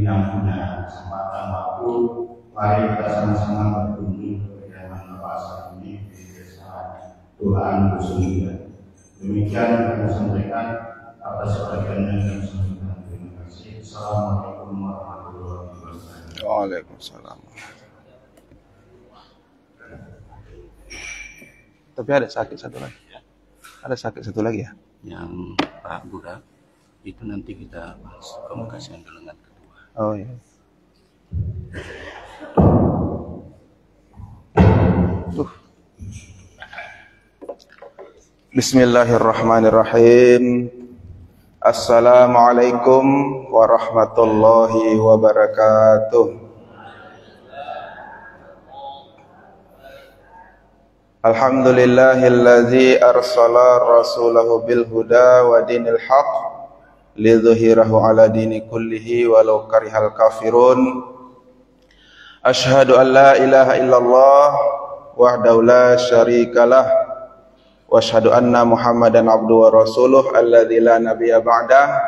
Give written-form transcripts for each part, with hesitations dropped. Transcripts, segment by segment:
yang punya kesempatan waktu, mari kita sama-sama berkunjung ke kediaman Bapak saat ini di desa Tuhan Dusun. Demikian kami sampaikan atas perhatiannya dan sampaikan terima kasih. Assalamualaikum warahmatullahi wabarakatuh. Waalaikumsalam. Tapi ada sakit satu lagi. Ada sakit satu lagi ya? Yang Pak Burak itu nanti kita bahas komunikasi dulu dengan kedua. Oh iya. Bismillahirrahmanirrahim. Assalamualaikum warahmatullahi wabarakatuh. Alhamdulillahilladzi arsala rasulahu bil huda wa dinil haq lidzuhirahu ala dini kullihi walau karihal kafirun. Asyhadu an la ilaha illallah wahdahu la syarikalah wa asyhadu anna Muhammadan abduhu wa rasuluh alladzi la nabiyya ba'dah.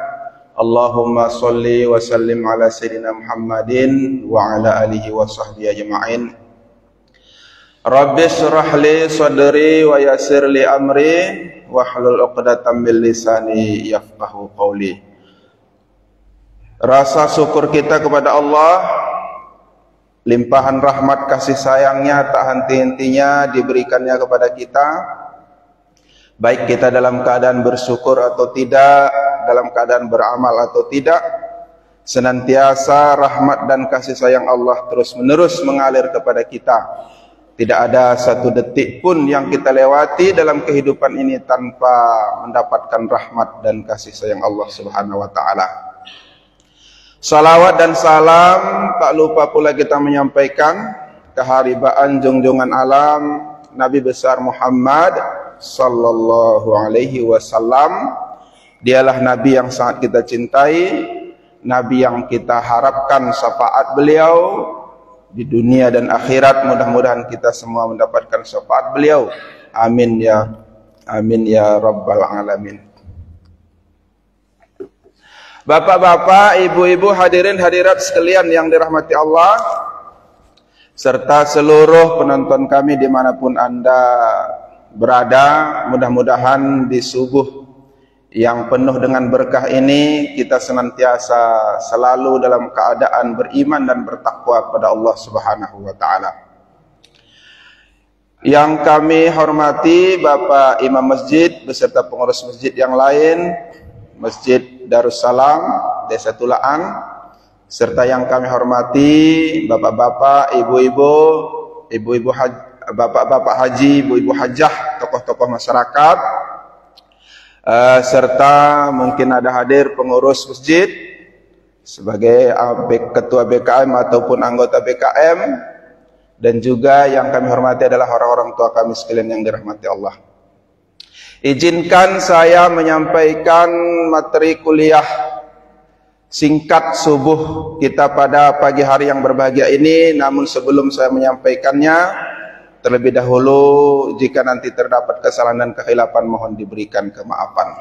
Allahumma shalli wa sallim ala sayyidina Muhammadin wa ala alihi wa sahbihi ajma'in. Rabbi shrah li sadri wa yassir li amri wahlul 'uqdatam min lisani yafqahu qawli. Rasa syukur kita kepada Allah, limpahan rahmat kasih sayangnya tak henti-hentinya diberikannya kepada kita, baik kita dalam keadaan bersyukur atau tidak, dalam keadaan beramal atau tidak, senantiasa rahmat dan kasih sayang Allah terus menerus mengalir kepada kita. Tidak ada satu detik pun yang kita lewati dalam kehidupan ini tanpa mendapatkan rahmat dan kasih sayang Allah Subhanahu wa taala. Salawat dan salam tak lupa pula kita menyampaikan keharibaan junjungan alam Nabi besar Muhammad sallallahu alaihi wasallam. Dialah nabi yang sangat kita cintai, nabi yang kita harapkan syafaat beliau di dunia dan akhirat. Mudah-mudahan kita semua mendapatkan syafaat beliau. Amin ya rabbal alamin. Bapak-bapak, ibu-ibu, hadirin hadirat sekalian yang dirahmati Allah, serta seluruh penonton kami dimanapun Anda berada, mudah-mudahan di subuh yang penuh dengan berkah ini kita senantiasa selalu dalam keadaan beriman dan bertakwa kepada Allah Subhanahu wa taala. Yang kami hormati Bapak Imam Masjid beserta pengurus masjid yang lain, Masjid Darussalam Desa Tulaan, serta yang kami hormati bapak-bapak, ibu-ibu, bapak-bapak haji, ibu-ibu hajah, tokoh-tokoh masyarakat, serta mungkin ada hadir pengurus masjid sebagai ketua BKM ataupun anggota BKM, dan juga yang kami hormati adalah orang-orang tua kami sekalian yang dirahmati Allah. Izinkan saya menyampaikan materi kuliah singkat subuh kita pada pagi hari yang berbahagia ini. Namun sebelum saya menyampaikannya, terlebih dahulu jika nanti terdapat kesalahan dan kekhilafan mohon diberikan kemaafan.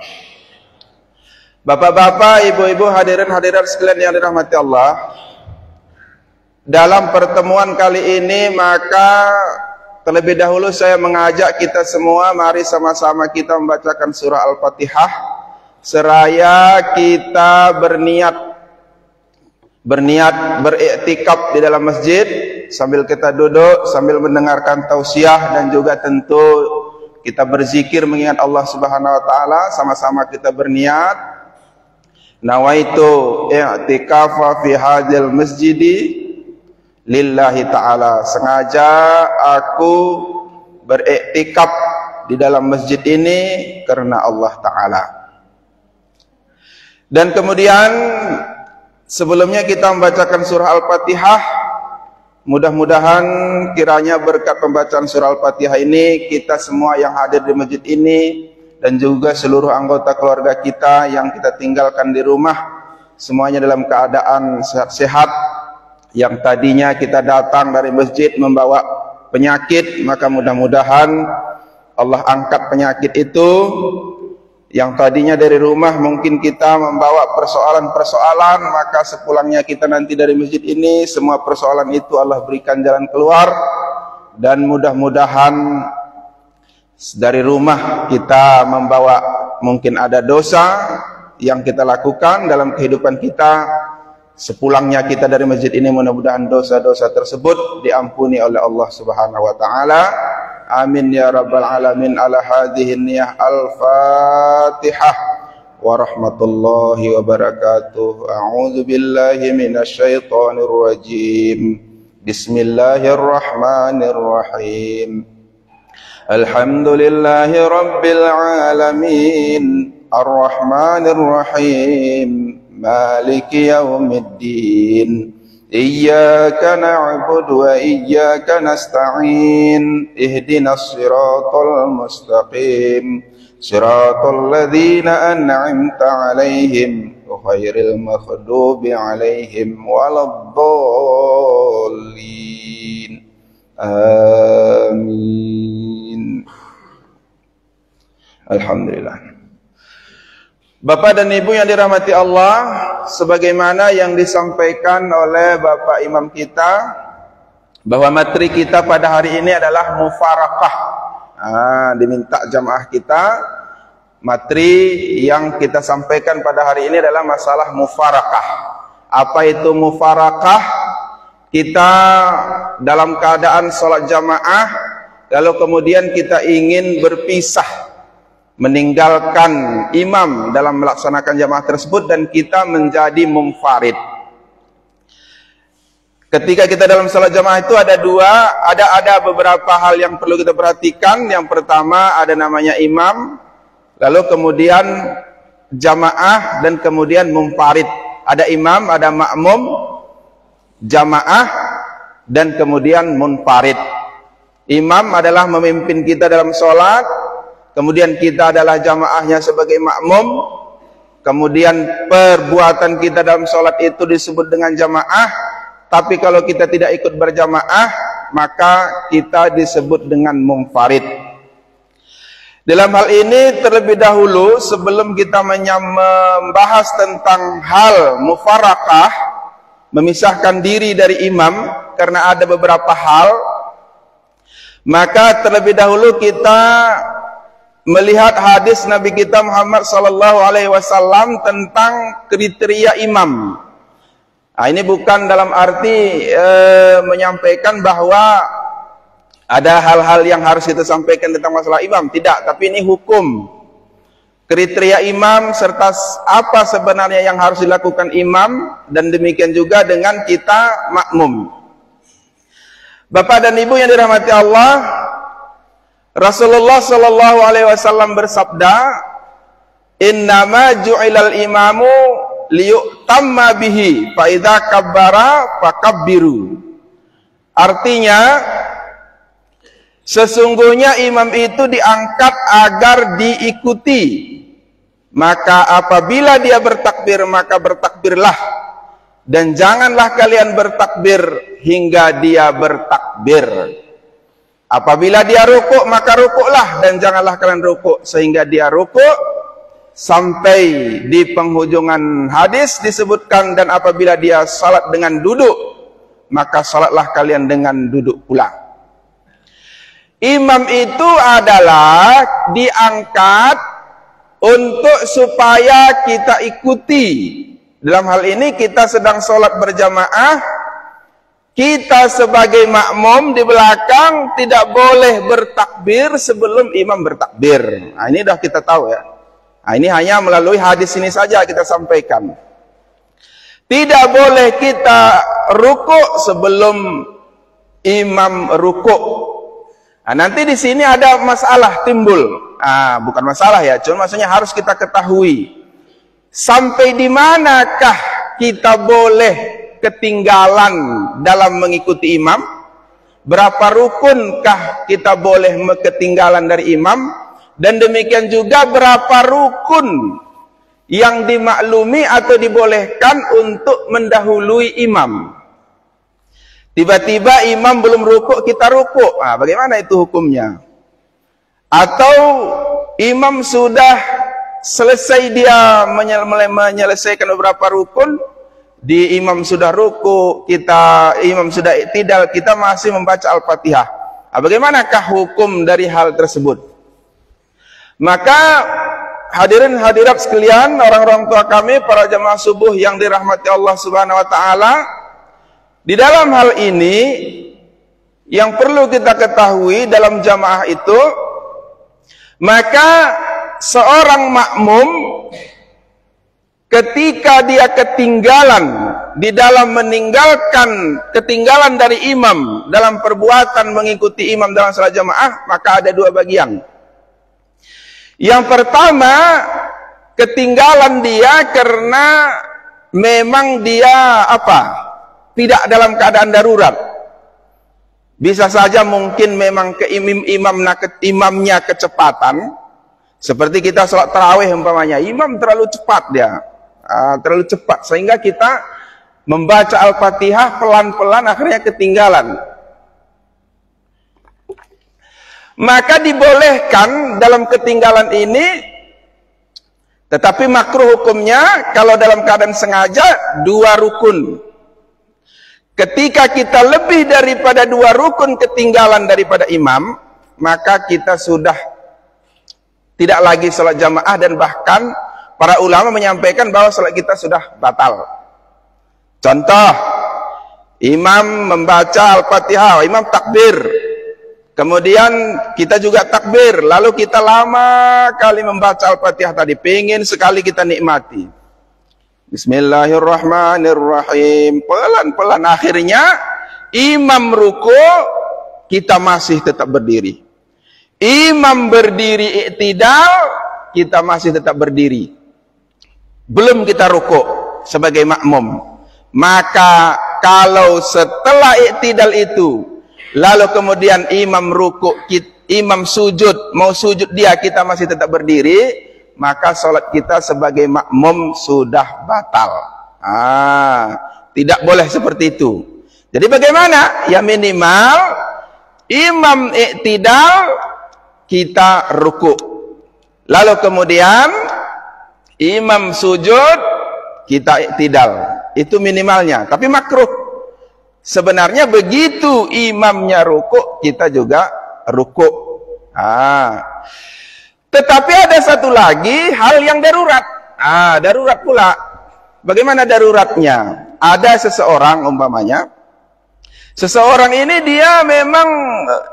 Bapak-bapak, ibu-ibu, hadirin hadirat sekalian yang dirahmati Allah, dalam pertemuan kali ini maka terlebih dahulu saya mengajak kita semua, mari sama-sama kita membacakan surah Al-Fatihah seraya kita berniat beriktikaf di dalam masjid sambil kita duduk sambil mendengarkan tausiah, dan juga tentu kita berzikir mengingat Allah Subhanahu wa taala. Sama-sama kita berniat, nawaitu i'tikafa fi hadzal masjidi lillahi ta'ala, sengaja aku beriktikaf di dalam masjid ini karena Allah Ta'ala. Dan kemudian sebelumnya kita membacakan surah Al-Fatihah. Mudah-mudahan kiranya berkat pembacaan surah Al-Fatihah ini kita semua yang hadir di masjid ini dan juga seluruh anggota keluarga kita yang kita tinggalkan di rumah semuanya dalam keadaan sehat-sehat. Yang tadinya kita datang dari masjid membawa penyakit, maka mudah-mudahan Allah angkat penyakit itu Yang tadinya dari rumah mungkin kita membawa persoalan-persoalan, maka sepulangnya kita nanti dari masjid ini, semua persoalan itu Allah berikan jalan keluar. Dan mudah-mudahan dari rumah kita membawa mungkin ada dosa yang kita lakukan dalam kehidupan kita. Sepulangnya kita dari masjid ini, mudah-mudahan dosa-dosa tersebut diampuni oleh Allah Subhanahu wa taala. Amin ya rabbal alamin. Ala hadhihi niyah al-Fatihah wa rahmatullahi wa barakatuh. A'udzu billahi minasyaitonir rajim. Bismillahirrahmanirrahim. Alhamdulillahi rabbil alamin. Ar-Rahmanir Rahim. مالك يوم الدين إياك نعبد وإياك نستعين اهدنا الصراط المستقيم صراط الذين أنعمت عليهم غير المغضوب عليهم ولا الضالين آمين. Alhamdulillah. Bapak dan Ibu yang dirahmati Allah, sebagaimana yang disampaikan oleh Bapak Imam kita, bahwa materi kita pada hari ini adalah mufarakah. Diminta jamaah kita, materi yang kita sampaikan pada hari ini adalah masalah mufarakah. Apa itu mufarakah? Kita dalam keadaan sholat jamaah, lalu kemudian kita ingin berpisah, meninggalkan imam dalam melaksanakan jamaah tersebut, dan kita menjadi munfarid. Ketika kita dalam salat jamaah itu ada beberapa hal yang perlu kita perhatikan. Yang pertama ada namanya imam, lalu kemudian jamaah, dan kemudian munfarid. Ada imam, ada makmum, jamaah, dan kemudian munfarid. Imam adalah memimpin kita dalam salat, kemudian kita adalah jamaahnya sebagai makmum. Kemudian perbuatan kita dalam sholat itu disebut dengan jamaah. Tapi kalau kita tidak ikut berjamaah, maka kita disebut dengan munfarid. Dalam hal ini terlebih dahulu, sebelum kita membahas tentang hal mufarakah, memisahkan diri dari imam, karena ada beberapa hal, maka terlebih dahulu kita melihat hadis Nabi kita Muhammad sallallahu alaihi wasallam tentang kriteria imam. Ini bukan dalam arti menyampaikan bahwa ada hal-hal yang harus kita sampaikan tentang masalah imam, tidak, tapi ini hukum kriteria imam serta apa sebenarnya yang harus dilakukan imam, dan demikian juga dengan kita makmum. Bapak dan Ibu yang dirahmati Allah, Rasulullah sallallahu alaihi wasallam bersabda, "Innama ju'ilal imamu liyutamma bihi, fa idza kabbara fakabbiru." Artinya, sesungguhnya imam itu diangkat agar diikuti. Maka apabila dia bertakbir, maka bertakbirlah, dan janganlah kalian bertakbir hingga dia bertakbir. Apabila dia rukuk, maka rukuklah, dan janganlah kalian rukuk sehingga dia rukuk. Sampai di penghujungan hadis disebutkan, dan apabila dia salat dengan duduk, maka salatlah kalian dengan duduk pula. Imam itu adalah diangkat untuk supaya kita ikuti. Dalam hal ini kita sedang salat berjamaah, kita sebagai makmum di belakang tidak boleh bertakbir sebelum imam bertakbir. Ini dah kita tahu ya. Ini hanya melalui hadis ini saja kita sampaikan. Tidak boleh kita rukuk sebelum imam rukuk. Nanti di sini ada masalah timbul. Bukan masalah ya, cuma maksudnya harus kita ketahui. Sampai di manakah kita boleh ketinggalan dalam mengikuti imam? Berapa rukunkah kita boleh ketinggalan dari imam? Dan demikian juga berapa rukun yang dimaklumi atau dibolehkan untuk mendahului imam? Tiba-tiba imam belum rukuk, kita rukuk. Bagaimana itu hukumnya? Atau imam sudah selesai dia menyelesaikan beberapa rukun, di imam sudah ruku, imam sudah i'tidal, kita masih membaca Al-Fatihah. Bagaimanakah hukum dari hal tersebut? Maka hadirin hadirat sekalian, orang-orang tua kami, para jamaah subuh yang dirahmati Allah Subhanahu wa taala, di dalam hal ini yang perlu kita ketahui dalam jamaah itu, maka seorang makmum ketika dia ketinggalan di dalam meninggalkan ketinggalan dari imam dalam perbuatan mengikuti imam dalam salat jamaah, maka ada dua bagian. Yang pertama, ketinggalan dia karena memang dia tidak dalam keadaan darurat. Bisa saja mungkin memang imamnya kecepatan, seperti kita sholat tarawih umpamanya, imam terlalu cepat dia, terlalu cepat sehingga kita membaca Al-Fatihah pelan-pelan, akhirnya ketinggalan. Maka dibolehkan dalam ketinggalan ini, tetapi makruh hukumnya kalau dalam keadaan sengaja 2 rukun. Ketika kita lebih daripada 2 rukun ketinggalan daripada imam, maka kita sudah tidak lagi sholat jamaah, dan bahkan para ulama menyampaikan bahwa sholat kita sudah batal. Contoh, imam membaca Al-Fatihah, imam takbir, kemudian kita juga takbir, lalu kita lama kali membaca Al-Fatihah tadi, pengen sekali kita nikmati. Bismillahirrahmanirrahim, pelan-pelan, akhirnya imam ruku, kita masih tetap berdiri. Imam berdiri i'tidal, kita masih tetap berdiri. Belum kita ruku sebagai makmum. Maka kalau setelah i'tidal itu, lalu kemudian imam ruku, imam sujud, mau sujud dia, kita masih tetap berdiri, maka sholat kita sebagai makmum sudah batal. Tidak boleh seperti itu. Jadi bagaimana? Ya minimal imam i'tidal, kita ruku, lalu kemudian imam sujud, kita i'tidal. Itu minimalnya. Tapi makruh sebenarnya begitu imamnya ruku, kita juga ruku. Tetapi ada satu lagi hal yang darurat. Darurat pula. Bagaimana daruratnya? Ada seseorang umpamanya, seseorang ini dia memang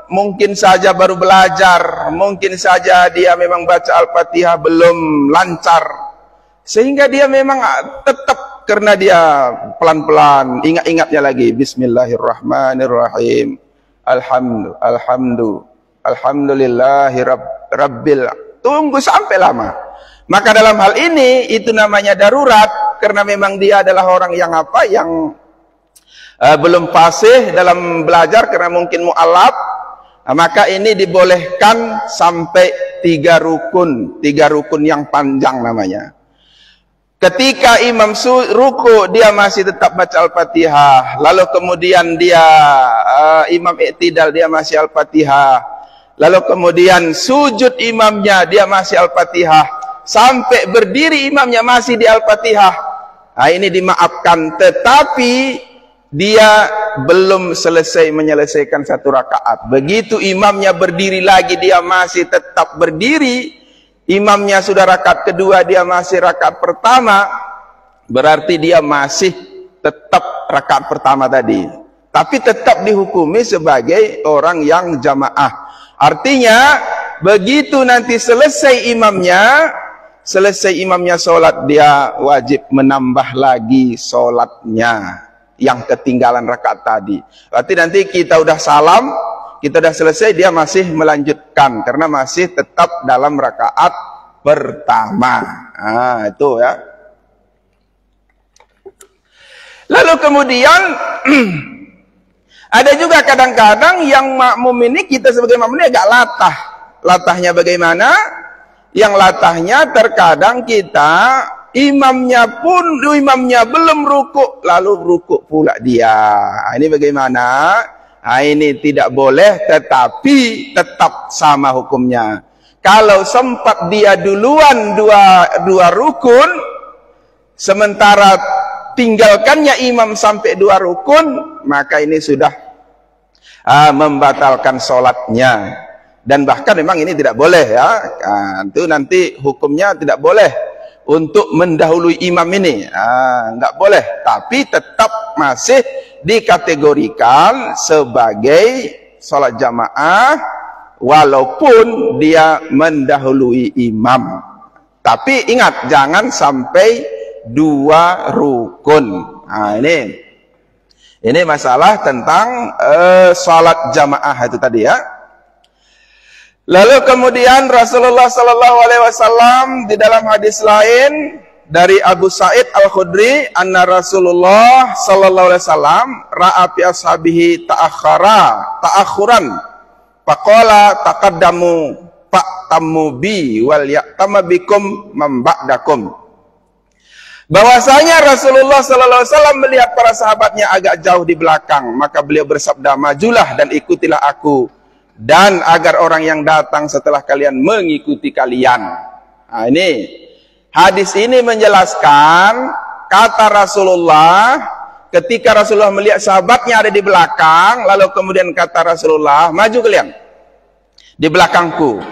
mungkin saja baru belajar, mungkin saja dia memang baca Al-Fatihah belum lancar, sehingga dia memang tetap, karena dia pelan-pelan, ingat-ingatnya lagi, Bismillahirrahmanirrahim, Alhamdulillahi Rabbil, tunggu sampai lama. Maka dalam hal ini itu namanya darurat, karena memang dia adalah orang yang belum fasih dalam belajar, karena mungkin mu'alaf. Maka ini dibolehkan sampai 3 rukun, 3 rukun yang panjang namanya. Ketika imam ruku, dia masih tetap baca Al-Fatihah, lalu kemudian dia imam i'tidal, dia masih Al-Fatihah, lalu kemudian sujud imamnya, dia masih Al-Fatihah, sampai berdiri imamnya masih di Al-Fatihah. Ini dimaafkan, tetapi dia belum selesai menyelesaikan 1 rakaat. Begitu imamnya berdiri lagi, dia masih tetap berdiri. Imamnya sudah rakaat kedua, dia masih rakaat pertama, berarti dia masih tetap rakaat pertama tadi, tapi tetap dihukumi sebagai orang yang jamaah. Artinya begitu nanti selesai imamnya sholat, dia wajib menambah lagi sholatnya yang ketinggalan rakaat tadi. Berarti nanti kita udah salam, kita udah selesai, dia masih melanjutkan karena masih tetap dalam rakaat pertama. Itu ya. Lalu kemudian ada juga kadang-kadang yang makmum ini, kita sebagai makmum ini agak latah. Latahnya bagaimana? Yang latahnya terkadang kita imamnya belum ruku, lalu ruku pula dia. Ini bagaimana? Ini tidak boleh, tetapi tetap sama hukumnya. Kalau sempat dia duluan dua rukun, sementara tinggalkannya imam sampai 2 rukun, maka ini sudah membatalkan sholatnya. Dan bahkan memang ini tidak boleh ya. Itu nanti hukumnya tidak boleh untuk mendahului imam ini. Nggak boleh. Tapi tetap masih dikategorikan sebagai sholat jamaah walaupun dia mendahului imam. Tapi ingat, jangan sampai 2 rukun. Ini masalah tentang sholat jamaah itu tadi ya. Lalu kemudian Rasulullah sallallahu alaihi wasallam di dalam hadis lain dari Abu Sa'id Al-Khudri, anna Rasulullah sallallahu alaihi wasallam ra'a fi ashabihi ta'akhuran faqala taqaddamu fa'tammu bi wal ya'tamma bikum man ba'dakum. Bahwasanya Rasulullah sallallahu alaihi wasallam melihat para sahabatnya agak jauh di belakang, maka beliau bersabda, majulah dan ikutilah aku, dan agar orang yang datang setelah kalian mengikuti kalian. Ini hadis ini menjelaskan kata Rasulullah ketika Rasulullah melihat sahabatnya ada di belakang, lalu kemudian kata Rasulullah, maju kalian di belakangku,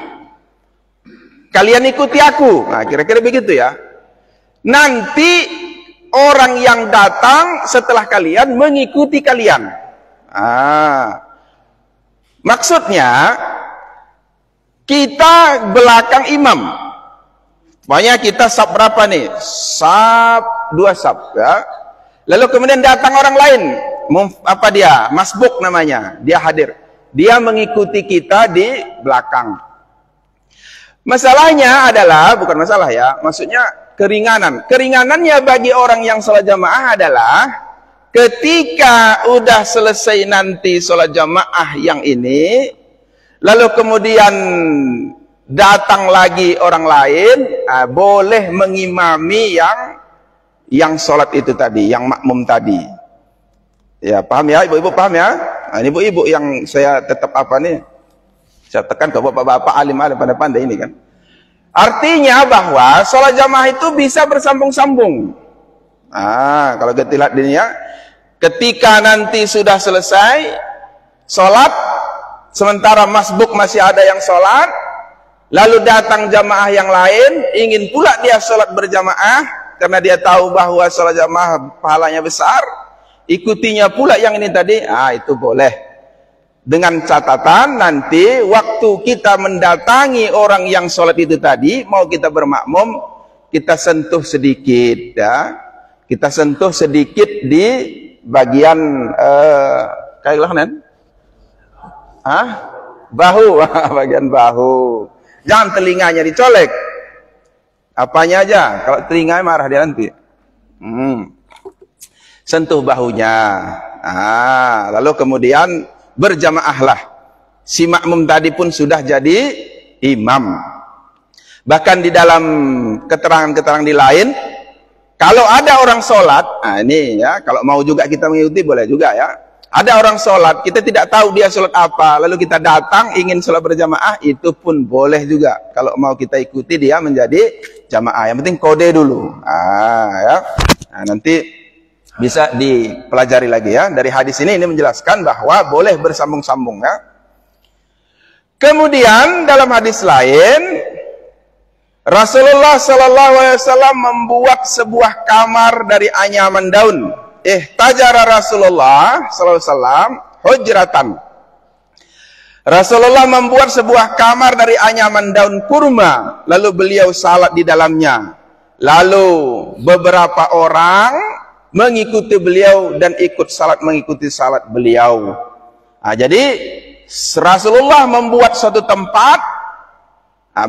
kalian ikuti aku. Kira-kira begitu ya. Nanti orang yang datang setelah kalian mengikuti kalian. Maksudnya kita belakang imam. Pokoknya kita saf berapa nih? Saf 2 saf ya. Lalu kemudian datang orang lain. Apa dia? Masbuk namanya. Dia hadir. Dia mengikuti kita di belakang. Masalahnya adalah, bukan masalah ya, maksudnya keringanan. Keringanannya bagi orang yang sholat jamaah adalah ketika udah selesai nanti sholat jamaah yang ini, lalu kemudian datang lagi orang lain, boleh mengimami yang sholat itu tadi, yang makmum tadi. Ya, paham ya, ibu-ibu paham ya? Ini ibu-ibu yang saya tetap saya tekan ke bapak-bapak alim-alim pada pandai ini kan. Artinya bahwa sholat jamaah itu bisa bersambung-sambung. Kalau kita lihat ini ya, ketika nanti sudah selesai sholat, sementara masbuk masih ada yang sholat, lalu datang jamaah yang lain, ingin pula dia sholat berjamaah, karena dia tahu bahwa sholat jamaah pahalanya besar, ikutinya pula yang ini tadi, itu boleh. Dengan catatan nanti waktu kita mendatangi orang yang sholat itu tadi, mau kita bermakmum, kita sentuh sedikit ya. Kita sentuh sedikit di bagian bahu, bagian bahu. Jangan telinganya dicolek. Apanya aja, kalau telinganya marah dia nanti. Sentuh bahunya. Lalu kemudian berjamaahlah. Si makmum tadi pun sudah jadi imam. Bahkan di dalam keterangan-keterangan di lain, kalau ada orang sholat, ini ya, kalau mau juga kita mengikuti boleh juga ya. Ada orang sholat, kita tidak tahu dia sholat apa, lalu kita datang ingin sholat berjamaah, itu pun boleh juga. Kalau mau kita ikuti dia menjadi jamaah, yang penting kode dulu. Nanti bisa dipelajari lagi ya. Dari hadis ini menjelaskan bahwa boleh bersambung-sambung ya. Kemudian dalam hadis lain, Rasulullah SAW membuat sebuah kamar dari anyaman daun. Ihtajara Rasulullah SAW hujratan. Rasulullah membuat sebuah kamar dari anyaman daun kurma, lalu beliau salat di dalamnya. Lalu beberapa orang mengikuti beliau dan ikut salat mengikuti salat beliau. Jadi Rasulullah membuat suatu tempat,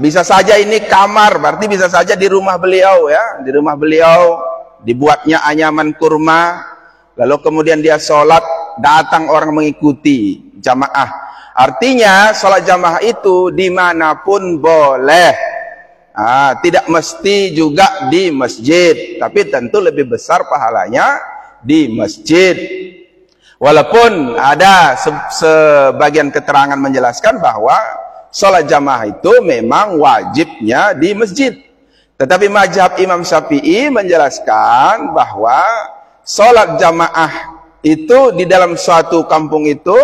bisa saja ini kamar, berarti bisa saja di rumah beliau ya. Di rumah beliau dibuatnya anyaman kurma, lalu kemudian dia sholat, datang orang mengikuti jamaah. Artinya sholat jamaah itu dimanapun boleh. Tidak mesti juga di masjid, tapi tentu lebih besar pahalanya di masjid. Walaupun ada sebagian keterangan menjelaskan bahwa sholat jamaah itu memang wajibnya di masjid. Tetapi mazhab Imam Syafi'i menjelaskan bahwa sholat jamaah itu di dalam suatu kampung itu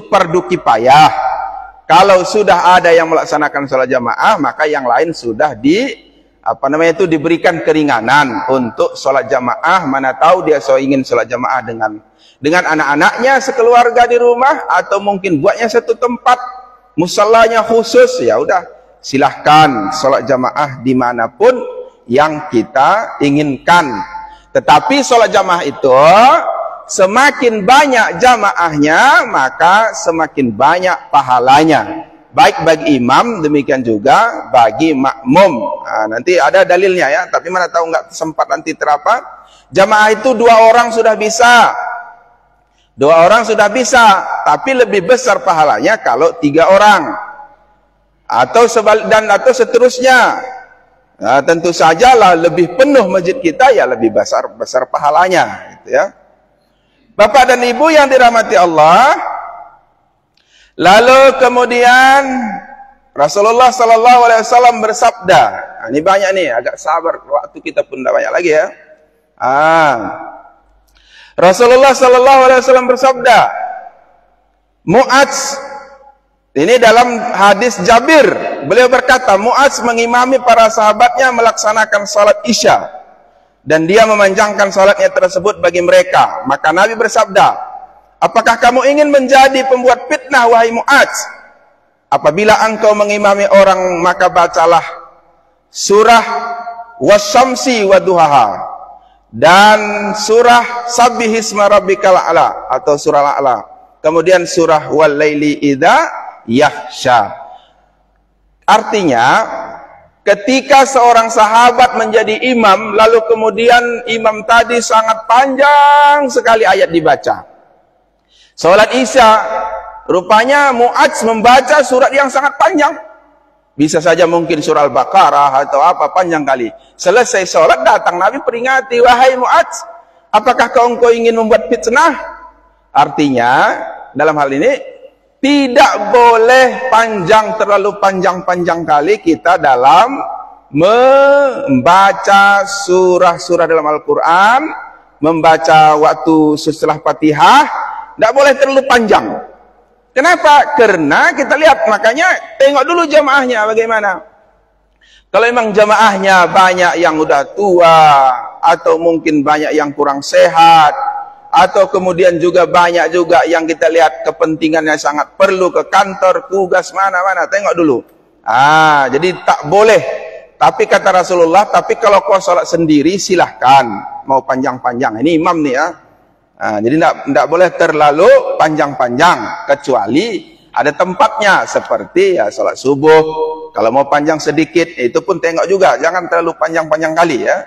fardu kifayah. Kalau sudah ada yang melaksanakan sholat jamaah, maka yang lain sudah diberikan keringanan untuk sholat jamaah. Mana tahu dia ingin sholat jamaah dengan anak-anaknya sekeluarga di rumah, atau mungkin buatnya satu tempat musallanya khusus, ya udah silahkan sholat jamaah dimanapun yang kita inginkan. Tetapi sholat jamaah itu semakin banyak jamaahnya, maka semakin banyak pahalanya, baik bagi imam, demikian juga bagi makmum. Nanti ada dalilnya ya, tapi mana tahu nggak sempat nanti terapa. Jamaah itu 2 orang sudah bisa, 2 orang sudah bisa, tapi lebih besar pahalanya kalau 3 orang, atau atau seterusnya. Nah, tentu sajalah lebih penuh masjid kita, ya lebih besar pahalanya, gitu ya. Bapak dan Ibu yang dirahmati Allah, lalu kemudian Rasulullah Sallallahu Alaihi Wasallam bersabda, ini banyak nih, agak sabar, waktu kita pun tidak banyak lagi ya. Rasulullah Sallallahu Alaihi Wasallam bersabda, Mu'adz, ini dalam hadis Jabir, beliau berkata, Mu'adz mengimami para sahabatnya melaksanakan salat Isya, dan dia memanjangkan salatnya tersebut bagi mereka. Maka Nabi bersabda, apakah kamu ingin menjadi pembuat fitnah, wahai Mu'adz? Apabila engkau mengimami orang, maka bacalah surah Wasyamsi waduhaha dan surah Sabbihisma rabbikal a'la atau surah Al-A'la. Kemudian surah Wal-Laili idza yaghsha. Artinya, ketika seorang sahabat menjadi imam, lalu kemudian imam tadi sangat panjang sekali ayat dibaca. Salat Isya, rupanya Mu'adz membaca surat yang sangat panjang. Bisa saja mungkin surah Al-Baqarah atau apa, panjang kali. Selesai salat, datang Nabi peringati, wahai Mu'adz, apakah engkau ingin membuat fitnah? Artinya, dalam hal ini, tidak boleh terlalu panjang-panjang kali kita dalam membaca surah-surah dalam Al-Quran, membaca waktu setelah Fatihah, tidak boleh terlalu panjang. Kenapa? Karena kita lihat, makanya tengok dulu jamaahnya bagaimana. Kalau memang jamaahnya banyak yang udah tua, atau mungkin banyak yang kurang sehat, atau kemudian juga banyak juga yang kita lihat kepentingannya sangat perlu ke kantor, tugas mana-mana, tengok dulu. Jadi tak boleh. Tapi kata Rasulullah, tapi kalau kau sholat sendiri silahkan, mau panjang-panjang. Ini imam nih ya. Jadi tidak boleh terlalu panjang-panjang, kecuali ada tempatnya, seperti ya sholat subuh. Kalau mau panjang sedikit, itu pun tengok juga, jangan terlalu panjang-panjang kali ya.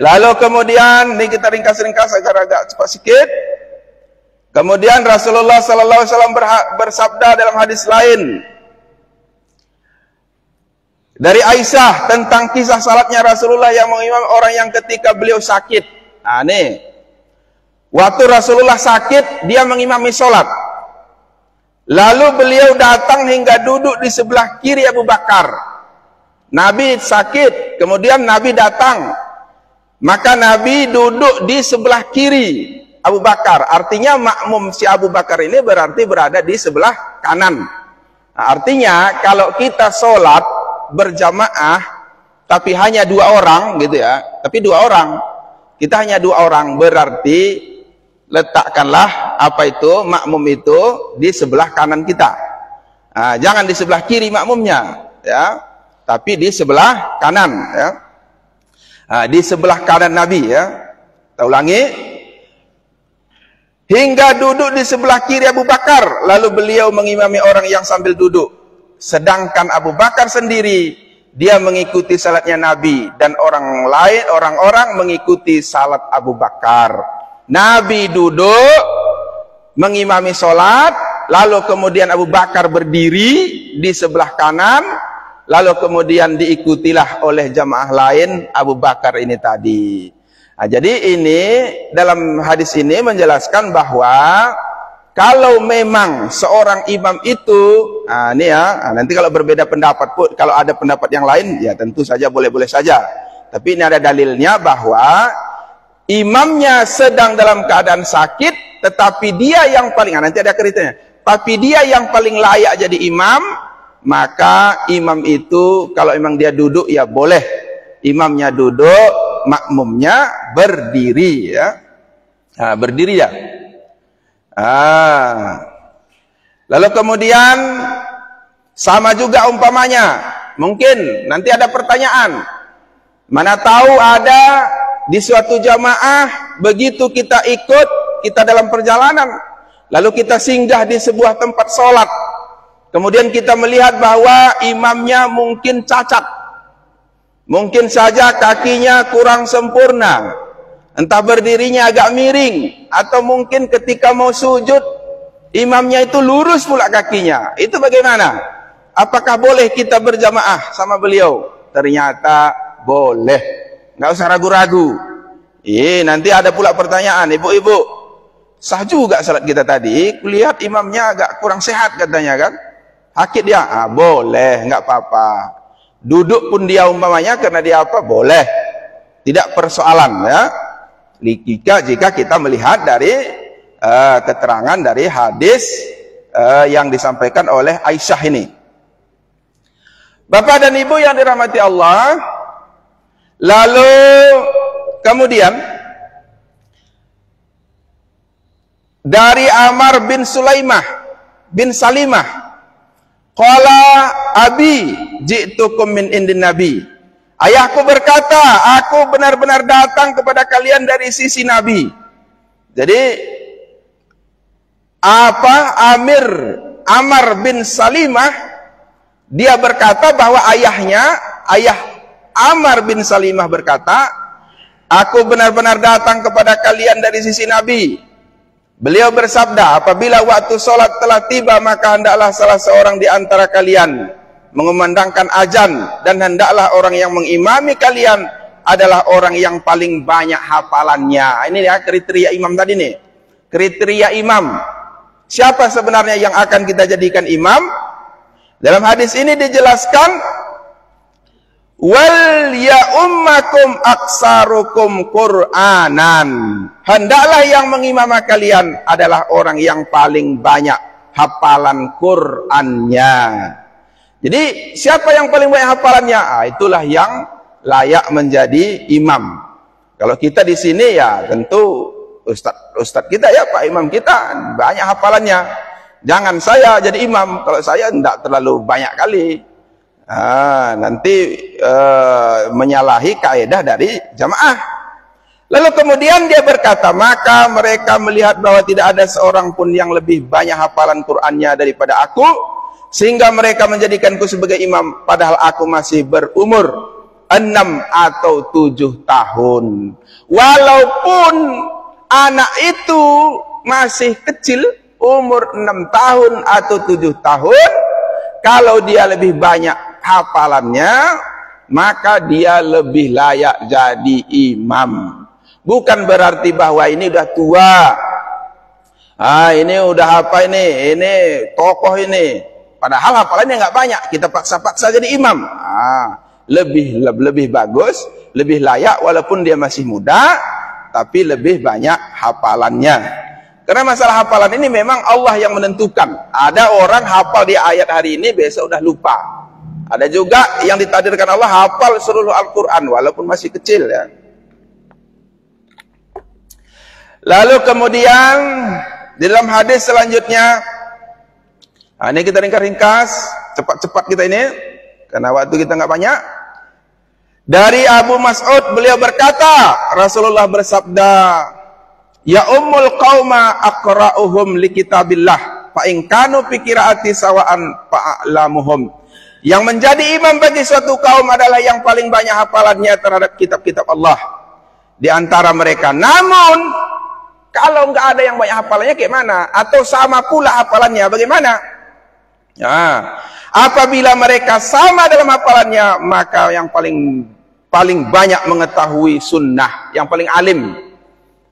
Lalu kemudian, ini kita ringkas-ringkas agar agak cepat sedikit. Kemudian Rasulullah Sallallahu Alaihi Wasallam bersabda dalam hadis lain dari Aisyah tentang kisah salatnya Rasulullah yang mengimam orang yang ketika beliau sakit. Nih, waktu Rasulullah sakit, dia mengimami sholat. Lalu beliau datang hingga duduk di sebelah kiri Abu Bakar. Nabi sakit, kemudian Nabi datang. Maka Nabi duduk di sebelah kiri Abu Bakar. Artinya makmum si Abu Bakar ini berarti berada di sebelah kanan. Artinya kalau kita sholat berjamaah, tapi hanya 2 orang gitu ya. Tapi 2 orang. Kita hanya 2 orang, berarti letakkanlah makmum itu di sebelah kanan kita. Jangan di sebelah kiri makmumnya, ya, tapi di sebelah kanan, ya. Di sebelah kanan Nabi, ya. Kita ulangi. Hingga duduk di sebelah kiri Abu Bakar, lalu beliau mengimami orang yang sambil duduk. Sedangkan Abu Bakar sendiri, dia mengikuti salatnya Nabi, dan orang-orang mengikuti salat Abu Bakar. Nabi duduk mengimami salat, lalu kemudian Abu Bakar berdiri di sebelah kanan, lalu kemudian diikutilah oleh jamaah lain Abu Bakar ini tadi. Jadi ini dalam hadis ini menjelaskan bahwa kalau memang seorang imam itu, ini ya, nanti kalau berbeda pendapat pun, kalau ada pendapat yang lain, ya tentu saja boleh-boleh saja. Tapi ini ada dalilnya bahwa imamnya sedang dalam keadaan sakit, tetapi dia yang paling, nanti ada kriterianya, tapi dia yang paling layak jadi imam, maka imam itu kalau memang dia duduk, ya boleh. Imamnya duduk, makmumnya berdiri, ya. Berdiri ya. Lalu kemudian sama juga umpamanya, mungkin nanti ada pertanyaan, mana tahu ada di suatu jamaah, begitu kita ikut, kita dalam perjalanan, lalu kita singgah di sebuah tempat sholat, kemudian kita melihat bahwa imamnya mungkin cacat, mungkin saja kakinya kurang sempurna, entah berdirinya agak miring, atau mungkin ketika mau sujud imamnya itu lurus pula kakinya. Itu bagaimana? Apakah boleh kita berjamaah sama beliau? Ternyata boleh, nggak usah ragu-ragu. Nanti ada pula pertanyaan, ibu-ibu, sah juga salat kita tadi, kulihat imamnya agak kurang sehat katanya kan, sakit dia. Boleh, nggak apa-apa. Duduk pun dia umpamanya karena dia apa? Boleh, tidak persoalan ya. Jika kita melihat dari keterangan dari hadis yang disampaikan oleh Aisyah ini. Bapak dan Ibu yang dirahmati Allah, lalu kemudian dari Amr bin Sulaimah bin Salimah, qala abi ji'tukum min indin nabi. Ayahku berkata, aku benar-benar datang kepada kalian dari sisi Nabi. Jadi Amr bin Salimah, dia berkata bahwa ayah Amr bin Salimah berkata, aku benar-benar datang kepada kalian dari sisi Nabi. Beliau bersabda, apabila waktu sholat telah tiba, maka hendaklah salah seorang di antara kalian mengumandangkan azan, dan hendaklah orang yang mengimami kalian adalah orang yang paling banyak hafalannya. Ini ya kriteria imam tadi nih. Kriteria imam. Siapa sebenarnya yang akan kita jadikan imam? Dalam hadis ini dijelaskan, wal ya ummakum aksarukum Qur'anan. Hendaklah yang mengimam kalian adalah orang yang paling banyak hafalan Qur'annya. Jadi siapa yang paling banyak hafalannya? Itulah yang layak menjadi imam. Kalau kita di sini ya tentu ustadz kita ya, Pak Imam kita banyak hafalannya. Jangan saya jadi imam, kalau saya tidak terlalu banyak kali. Nanti menyalahi kaidah dari jamaah. Lalu kemudian dia berkata, maka mereka melihat bahwa tidak ada seorang pun yang lebih banyak hafalan Qur'annya daripada aku, sehingga mereka menjadikanku sebagai imam, padahal aku masih berumur 6 atau 7 tahun. Walaupun anak itu masih kecil, umur 6 tahun atau 7 tahun, kalau dia lebih banyak hafalannya, maka dia lebih layak jadi imam. Bukan berarti bahwa ini udah tua, ini udah apa ini tokoh ini. Padahal hafalannya nggak banyak, kita paksa-paksa jadi imam. Lebih bagus, lebih layak walaupun dia masih muda, tapi lebih banyak hafalannya. Karena masalah hafalan ini memang Allah yang menentukan. Ada orang hafal di ayat hari ini, besok udah lupa. Ada juga yang ditakdirkan Allah hafal seluruh Al-Quran walaupun masih kecil ya. Lalu kemudian di dalam hadis selanjutnya, ini kita ringkas, cepat-cepat kita ini, karena waktu kita nggak banyak. Dari Abu Mas'ud, beliau berkata, Rasulullah bersabda, ya ummul qauma aqra'uhum li kitabillah, fa in kanu fi qiraati sawa'an fa'lamuhum. Yang menjadi imam bagi suatu kaum adalah yang paling banyak hafalannya terhadap kitab-kitab Allah di antara mereka. Namun, kalau nggak ada yang banyak hafalannya, kayak mana? Atau sama pula hafalannya, bagaimana? Apabila mereka sama dalam hafalannya, maka yang paling banyak mengetahui sunnah, yang paling alim,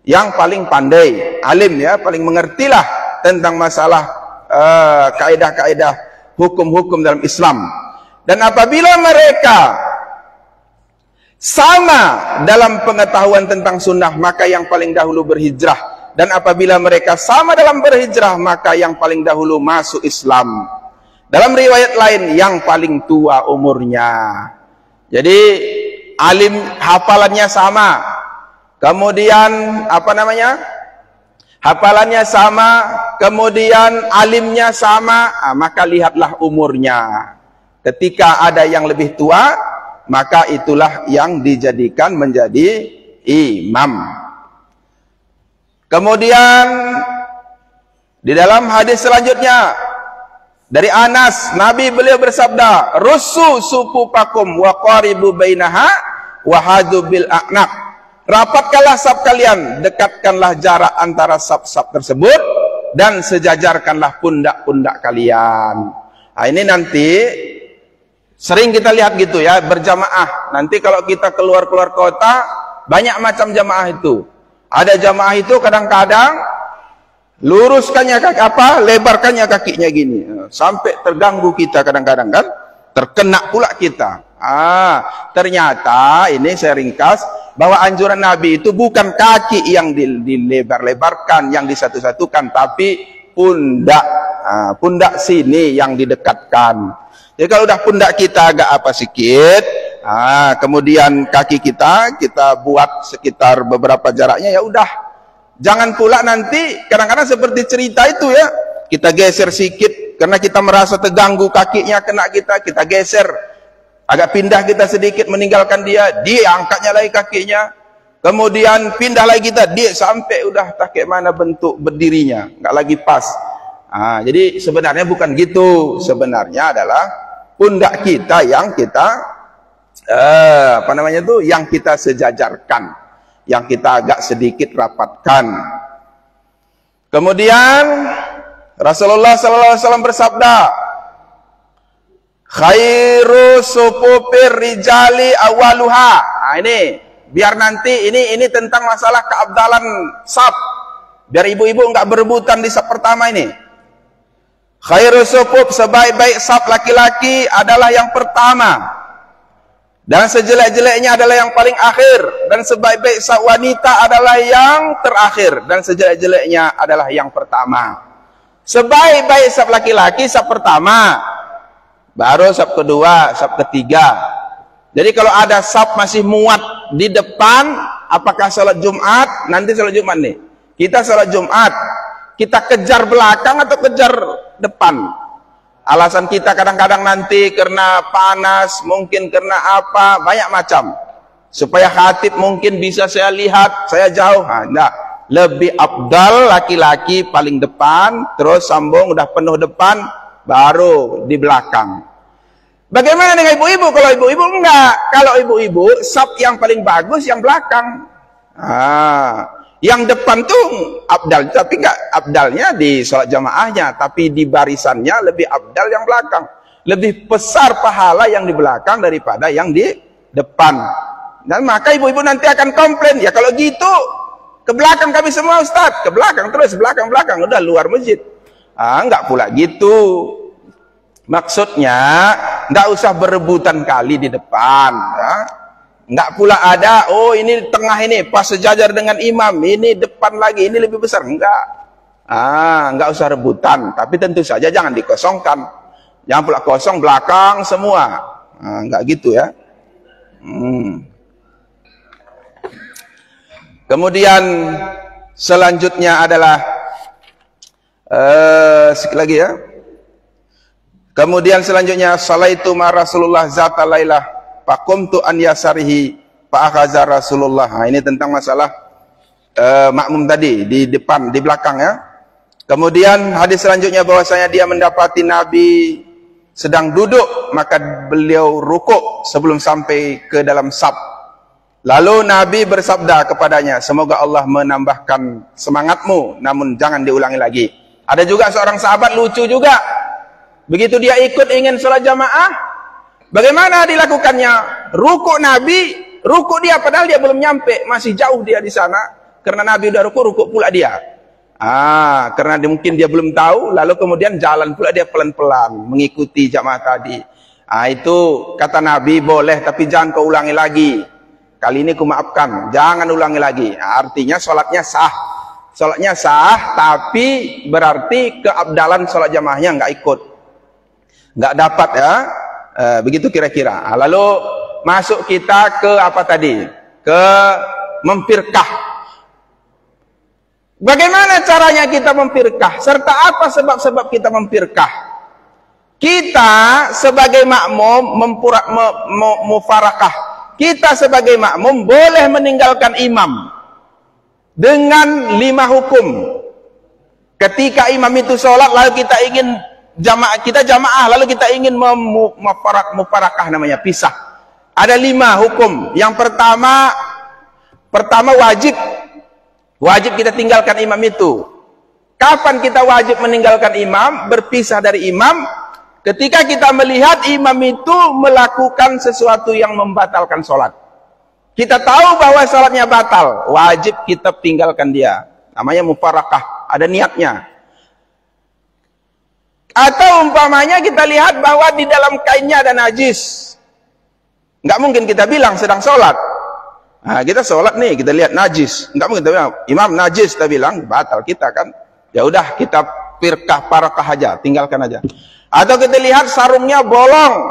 yang paling pandai, alim ya, paling mengertilah tentang masalah kaidah-kaidah hukum-hukum dalam Islam. Dan apabila mereka sama dalam pengetahuan tentang sunnah, maka yang paling dahulu berhijrah. Dan apabila mereka sama dalam berhijrah, maka yang paling dahulu masuk Islam. Dalam riwayat lain, yang paling tua umurnya. Jadi alim hafalannya sama. Kemudian hafalannya sama, kemudian alimnya sama, maka lihatlah umurnya. Ketika ada yang lebih tua, maka itulah yang dijadikan menjadi imam. Kemudian di dalam hadis selanjutnya dari Anas, Nabi beliau bersabda, "Rusu sufufakum wa qaribu bainaha wa hadu bil a'naq." Rapatkanlah saf kalian, dekatkanlah jarak antara saf-saf tersebut dan sejajarkanlah pundak-pundak kalian. Nah, ini nanti sering kita lihat gitu ya, berjamaah. Nanti kalau kita keluar-keluar kota, banyak macam jamaah itu. Ada jamaah itu kadang-kadang luruskannya lebarkannya kakinya gini. Sampai terganggu kita kadang-kadang kan. Terkena pula kita. Ternyata ini saya ringkas, bahwa anjuran Nabi itu bukan kaki yang dilebar-lebarkan, yang disatu-satukan, tapi pundak. Pundak sini yang didekatkan. Jadi kalau udah pundak kita agak sedikit, kemudian kaki kita buat sekitar beberapa jaraknya, ya udah. Jangan pula nanti kadang-kadang seperti cerita itu ya, kita geser sedikit karena kita merasa terganggu kakinya kena kita geser, agak pindah kita sedikit meninggalkan dia angkatnya lagi kakinya, kemudian pindah lagi kita, dia sampai udah tak kayak mana bentuk berdirinya, nggak lagi pas. Jadi sebenarnya bukan gitu, sebenarnya adalah pundak kita yang kita yang kita sejajarkan, yang kita agak sedikit rapatkan. Kemudian Rasulullah SAW bersabda, "Khairu sufufir rijali awaluha." Ini biar nanti ini tentang masalah keabdalan saf, biar ibu-ibu enggak berebutan di saf pertama ini. Khairu sufuf, sebaik-baik saf laki-laki adalah yang pertama, dan sejelek-jeleknya adalah yang paling akhir, dan sebaik-baik saf wanita adalah yang terakhir, dan sejelek-jeleknya adalah yang pertama. Sebaik-baik saf laki-laki saf pertama, baru saf kedua, saf ketiga. Jadi kalau ada saf masih muat di depan, apakah salat Jumat? Nanti salat Jumat nih, kita salat Jumat, kita kejar belakang atau kejar depan? Alasan kita kadang-kadang nanti karena panas, mungkin karena apa, banyak macam. Supaya khatib mungkin bisa saya lihat, saya jauh. Enggak. Lebih abdal laki-laki paling depan, terus sambung udah penuh depan, baru di belakang. Bagaimana dengan ibu-ibu? Kalau ibu-ibu enggak. Kalau ibu-ibu, saf yang paling bagus yang belakang. Yang depan tuh abdal, tapi enggak abdalnya di sholat jamaahnya, tapi di barisannya lebih abdal yang belakang. Lebih besar pahala yang di belakang daripada yang di depan. Dan maka ibu-ibu nanti akan komplain, ya kalau gitu ke belakang kami semua Ustaz, ke belakang terus, belakang-belakang, udah luar masjid. Enggak pula gitu. Maksudnya enggak usah berebutan kali di depan, ya. Enggak pula ada, oh ini tengah ini pas sejajar dengan imam, ini depan lagi, ini lebih besar. Enggak. Enggak usah rebutan, tapi tentu saja jangan dikosongkan. Jangan pula kosong belakang semua. Enggak gitu ya. Kemudian selanjutnya adalah sekali lagi ya. Kemudian selanjutnya, salaitu ma Rasulullah zata lailah faqumtu an yasarihi fa akhaza Rasulullah. Ini tentang masalah makmum tadi di depan, di belakang ya. Kemudian hadis selanjutnya bahwasanya dia mendapati Nabi sedang duduk, maka beliau rukuk sebelum sampai ke dalam saf. Lalu Nabi bersabda kepadanya, semoga Allah menambahkan semangatmu, namun jangan diulangi lagi. Ada juga seorang sahabat lucu juga. Begitu dia ikut ingin sholat jamaah, bagaimana dilakukannya? Rukuk Nabi, rukuk dia padahal dia belum nyampe, masih jauh dia di sana. Karena Nabi udah rukuk pula dia. Karena mungkin dia belum tahu, lalu kemudian jalan pula dia pelan-pelan mengikuti jamaah tadi. Itu kata Nabi boleh, tapi jangan kau ulangi lagi. Kali ini ku maafkan, jangan ulangi lagi. Artinya sholatnya sah. Sholatnya sah, tapi berarti keabdalan sholat jamaahnya nggak ikut, nggak dapat ya. Begitu kira-kira. Lalu masuk kita ke apa tadi? Ke memfirqah. Bagaimana caranya kita memfirqah? Serta apa sebab-sebab kita memfirqah? Kita sebagai makmum mufarakah. Kita sebagai makmum boleh meninggalkan imam dengan 5 hukum. Ketika imam itu sholat, lalu kita ingin jamaah, lalu kita ingin mufarakah namanya, pisah. Ada 5 hukum. Yang pertama wajib kita tinggalkan imam itu. Kapan kita wajib meninggalkan imam, berpisah dari imam? Ketika kita melihat imam itu melakukan sesuatu yang membatalkan sholat. Kita tahu bahwa sholatnya batal, wajib kita tinggalkan dia. Namanya mufarakah, ada niatnya. Atau umpamanya kita lihat bahwa di dalam kainnya ada najis. Nggak mungkin kita bilang sedang sholat. Kita sholat nih, kita lihat najis. Nggak mungkin kita bilang, imam najis, kita bilang, batal kita kan. Ya udah, kita parakah aja, tinggalkan aja. Atau kita lihat sarungnya bolong,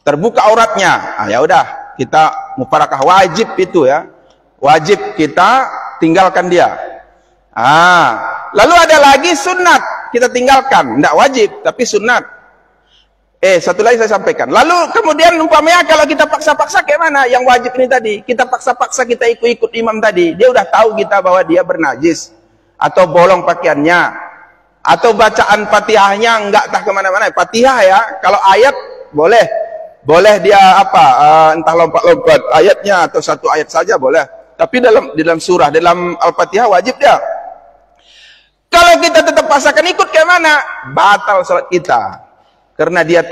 terbuka auratnya. Ya udah, kita mufarakah, wajib itu ya. Wajib kita tinggalkan dia. Lalu ada lagi sunat, kita tinggalkan. Tidak wajib, tapi sunat. Satu lagi saya sampaikan. Lalu kemudian umpamanya kalau kita paksa-paksa kayak mana? Yang wajib ini tadi, kita paksa-paksa kita ikut imam tadi. Dia udah tahu kita bahwa dia bernajis atau bolong pakaiannya, atau bacaan Fatihahnya enggak tah kemana-mana. Fatihah ya, kalau ayat boleh dia entah lompat-lompat ayatnya atau satu ayat saja boleh. Tapi dalam surah, dalam Al-Fatihah wajib dia. Kalau kita tetap paksakan ikut kayak mana? Batal salat kita. Karena kita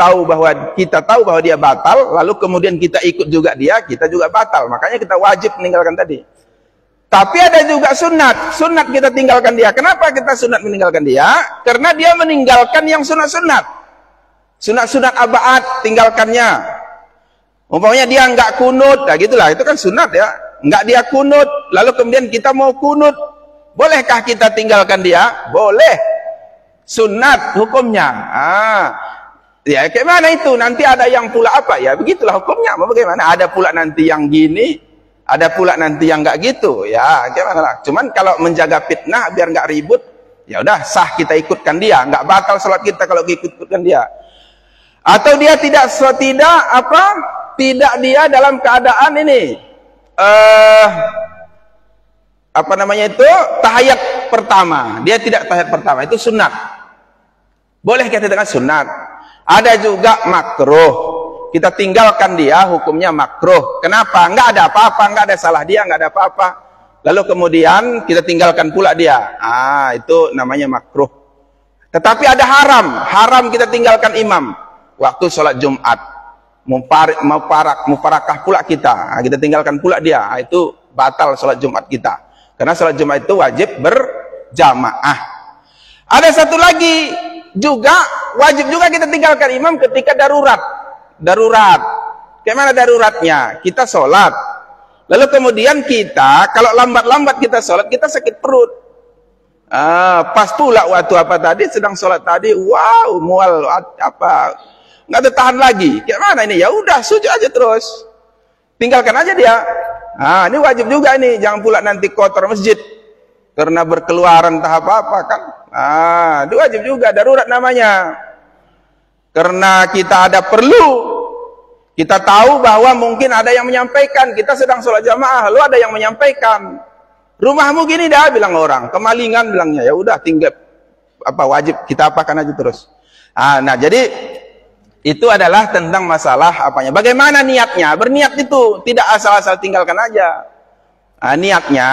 tahu bahwa dia batal, lalu kemudian kita ikut juga dia, kita juga batal. Makanya kita wajib meninggalkan tadi. Tapi ada juga sunat kita tinggalkan dia. Kenapa kita sunat meninggalkan dia? Karena dia meninggalkan yang sunat-sunat. Sunat-sunat abaat tinggalkannya. Umpamanya dia enggak kunut, gitulah, itu kan sunat ya. Enggak dia kunut, lalu kemudian kita mau kunut, bolehkah kita tinggalkan dia? Boleh. Sunat hukumnya. Ya kayak mana itu? Nanti ada yang pula apa ya? Begitulah hukumnya. Bagaimana? Ada pula nanti yang gini, ada pula nanti yang enggak gitu. Ya, gimana lah. Cuman kalau menjaga fitnah biar enggak ribut, ya udah sah kita ikutkan dia, enggak batal salat kita kalau ikutkan dia. Atau dia tidak dia dalam keadaan ini tahiyat pertama. Dia tidak tahiyat pertama, itu sunat. Boleh kita dengan sunat. Ada juga makruh. Kita tinggalkan dia, hukumnya makruh. Kenapa? Enggak ada apa-apa, enggak ada salah dia, enggak ada apa-apa. Lalu kemudian kita tinggalkan pula dia. Itu namanya makruh. Tetapi ada haram kita tinggalkan imam waktu sholat Jumat. Mufarakah pula kita. Kita tinggalkan pula dia. Itu batal sholat Jumat kita. Karena sholat Jumat itu wajib berjamaah. Ada satu lagi juga, wajib juga kita tinggalkan imam ketika darurat. Kayak mana daruratnya? Kita sholat, lalu kemudian kita kalau lambat-lambat kita sholat, kita sakit perut. Pas pula waktu sedang sholat tadi, wow, mual nggak ada tahan lagi. Kayak mana ini? Ya udah, sujud aja terus, tinggalkan aja dia. Ini wajib juga ini, jangan pula nanti kotor masjid karena berkeluaran entah apa kan. Itu wajib juga, darurat namanya. Karena kita ada perlu, kita tahu bahwa mungkin ada yang menyampaikan, kita sedang sholat jamaah, lalu ada yang menyampaikan, rumahmu gini dah, bilang orang, kemalingan bilangnya, ya udah tinggal wajib kita apakan aja terus. Nah jadi itu adalah tentang masalah apanya. Bagaimana niatnya? Berniat itu tidak asal-asal tinggalkan aja. Niatnya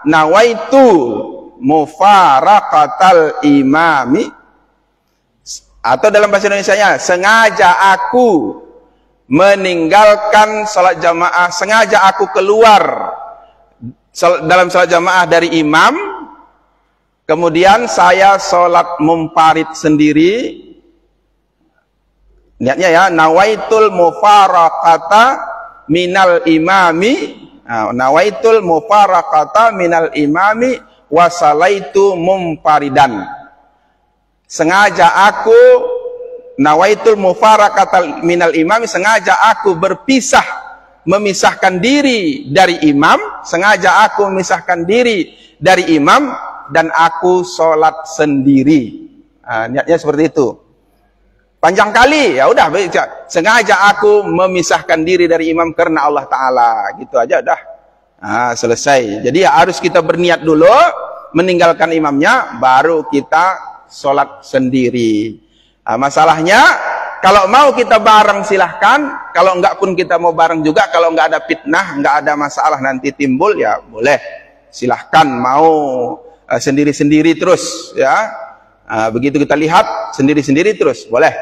nawaitu mufaraqatal imami, atau dalam bahasa Indonesianya sengaja aku meninggalkan salat jamaah, sengaja aku keluar dalam salat jamaah dari imam kemudian saya sholat munfarid sendiri, niatnya ya, nawaitul mufaraqata minal imami, nawaitul mufaraqata minal imami wasalaitu munfaridan. Sengaja aku nawaitul mufaraqata minal imami, sengaja aku berpisah, memisahkan diri dari imam, sengaja aku memisahkan diri dari imam dan aku sholat sendiri. Niatnya seperti itu. Panjang kali, ya udah, sengaja aku memisahkan diri dari imam karena Allah Ta'ala, gitu aja udah. Selesai. Jadi ya harus kita berniat dulu, meninggalkan imamnya, baru kita sholat sendiri. Masalahnya, kalau mau kita bareng silahkan, kalau enggak pun kita mau bareng juga, kalau enggak ada fitnah, enggak ada masalah nanti timbul, ya boleh. Silahkan mau sendiri-sendiri terus, ya. Begitu kita lihat sendiri-sendiri terus, boleh.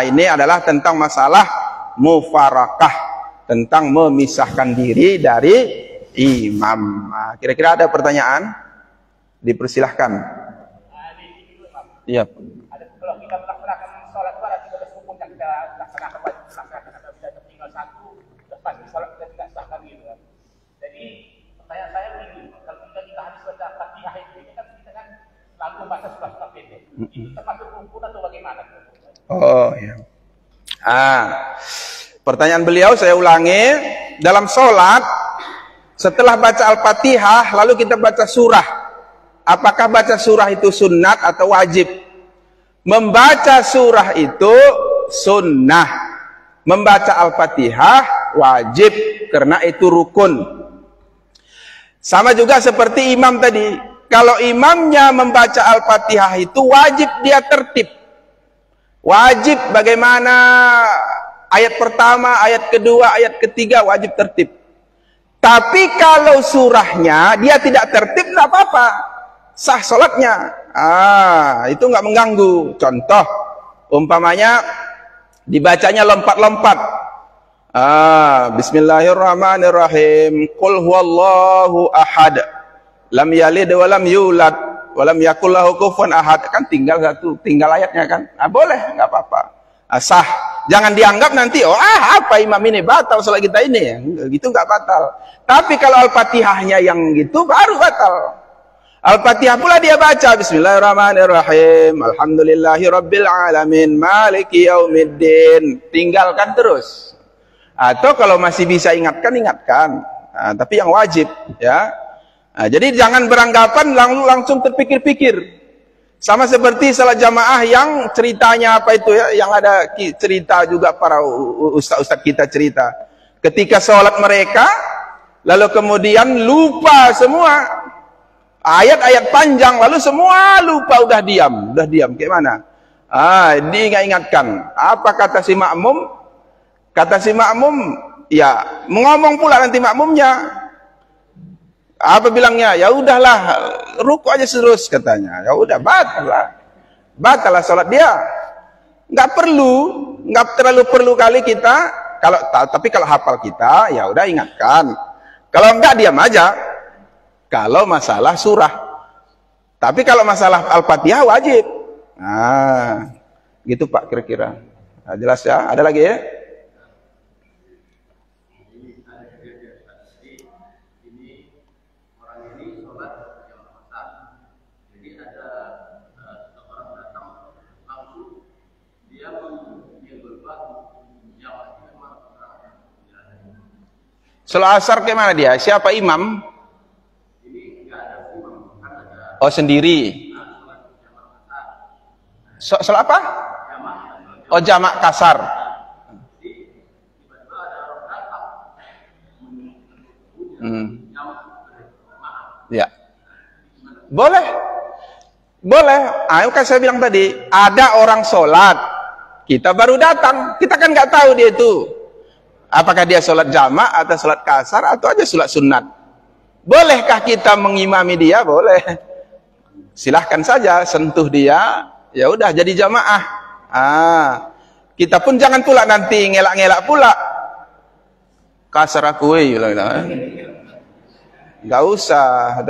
Ini adalah tentang masalah mufarakah, tentang memisahkan diri dari imam. Kira-kira ada pertanyaan? Dipersilahkan. Iya. Kalau kita melaksanakan sholat itu ada 13 rukun yang kita laksanakan atau bisa tertinggal satu, lepas sholat kita tidak sahkan gitu kan. Jadi pertanyaan saya begini, kalau kita habis baca Fatihah ini kan kita kan lalu membaca surah-surah pendek, itu termasuk rukun atau bagaimana? Oh ya. Pertanyaan beliau saya ulangi, dalam sholat setelah baca Al-Fatihah lalu kita baca surah, apakah baca surah itu sunnat atau wajib? Membaca surah itu sunnah, membaca Al-Fatihah wajib karena itu rukun. Sama juga seperti imam tadi, kalau imamnya membaca Al-Fatihah itu wajib dia tertib. Wajib bagaimana ayat pertama, ayat kedua, ayat ketiga wajib tertib. Tapi kalau surahnya dia tidak tertib, tidak apa-apa, sah sholatnya. Itu nggak mengganggu. Contoh, umpamanya dibacanya lompat-lompat. Bismillahirrahmanirrahim. Qul huwallahu ahad, lam yalid wa lam yulad wa lam yakul lahu kufuwan ahad. Kan tinggal tinggal ayatnya kan. Boleh, nggak apa-apa. Sah. Jangan dianggap nanti, apa imam ini batal salat kita ini. Gitu nggak batal. Tapi kalau Al-Fatihahnya yang gitu baru batal. Al-Fatihah pula dia baca Bismillahirrahmanirrahim, Alhamdulillahirabbil alamin, Maliki yaumiddin. Tinggalkan terus. Atau kalau masih bisa ingatkan. Tapi yang wajib, ya. Jadi jangan beranggapan langsung terpikir-pikir. Sama seperti salat jamaah yang ceritanya apa itu ya, yang ada cerita juga para ustaz-ustaz kita cerita. Ketika sholat mereka, lalu kemudian lupa semua ayat-ayat panjang, lalu semua lupa, udah diam, kayak mana? Diingatkan. Apa kata si makmum? Kata si makmum, ya ngomong pula nanti makmumnya. Apa bilangnya? Ya udahlah, ruku aja terus katanya. Ya udah, batal lah sholat dia. Nggak terlalu perlu kali kita. Tapi kalau hafal kita, ya udah ingatkan. Kalau enggak diam aja. Kalau masalah surah. Tapi kalau masalah Al-Fatihah wajib. Gitu Pak kira-kira. Jelas ya? Ada lagi ya? Sholat asar kemana dia? Siapa imam? Oh sendiri. Sholat apa? Oh jamak kasar. Ya. Boleh. Kan saya bilang tadi, ada orang sholat, kita baru datang, kita kan nggak tahu dia itu. Apakah dia sholat jamak atau sholat kasar atau aja sholat sunat? Bolehkah kita mengimami dia? Boleh. Silahkan saja sentuh dia. Ya udah jadi jamaah. Kita pun jangan pula nanti ngelak-ngelak pula. Kasar aku, nggak usah.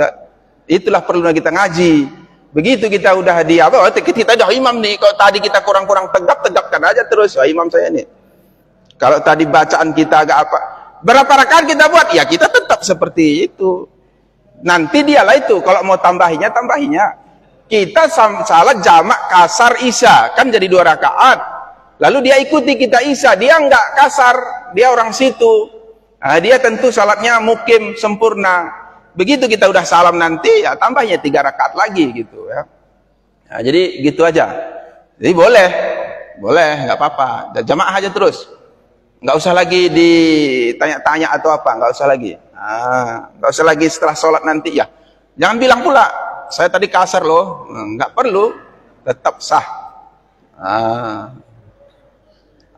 Itulah perlunya kita ngaji. Begitu kita udah di apa? Kita udah imam nih. Kalau tadi kita kurang-kurang tegapkan aja terus. Oh, imam saya nih. Kalau tadi bacaan kita agak apa? Berapa rakaat kita buat? Ya kita tetap seperti itu. Nanti dialah itu. Kalau mau tambahinya. Kita salat jamak kasar isya. Kan jadi 2 rakaat. Lalu dia ikuti kita isya. Dia enggak kasar. Dia orang situ. Nah, dia tentu salatnya mukim sempurna. Begitu kita udah salam nanti, ya tambahnya 3 rakaat lagi gitu ya. Nah, jadi gitu aja. Jadi boleh, nggak apa-apa. Jamaah aja terus. Nggak usah lagi ditanya-tanya atau apa, nggak usah lagi. Nggak usah lagi setelah sholat nanti ya. Jangan bilang pula, saya tadi kasar loh. Nggak perlu, tetap sah.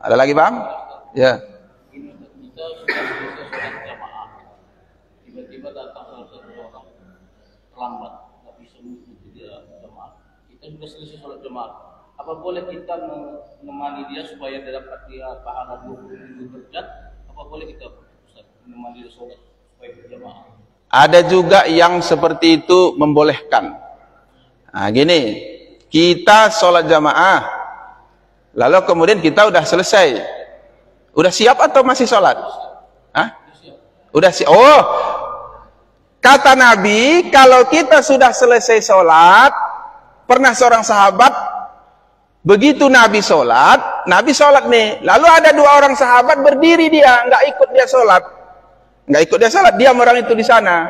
Ada lagi bang? Ya. Tiba-tiba datang salah satu orang terlambat, nggak bisa mengikuti dia jemaah. Kita sudah selesai sholat jemaah. Apa boleh kita menemani dia supaya dapat dia pahala 20.000 derajat? Apa boleh kita menemani dia sholat supaya berjamaah? Ada juga yang seperti itu membolehkan. Nah gini, kita sholat jamaah, lalu kemudian kita udah selesai. Udah siap atau masih sholat? Hah? Udah siap. Oh, kata Nabi, kalau kita sudah selesai sholat, pernah seorang sahabat, begitu Nabi sholat nih, lalu ada 2 orang sahabat berdiri dia, nggak ikut dia sholat, diam orang itu di sana,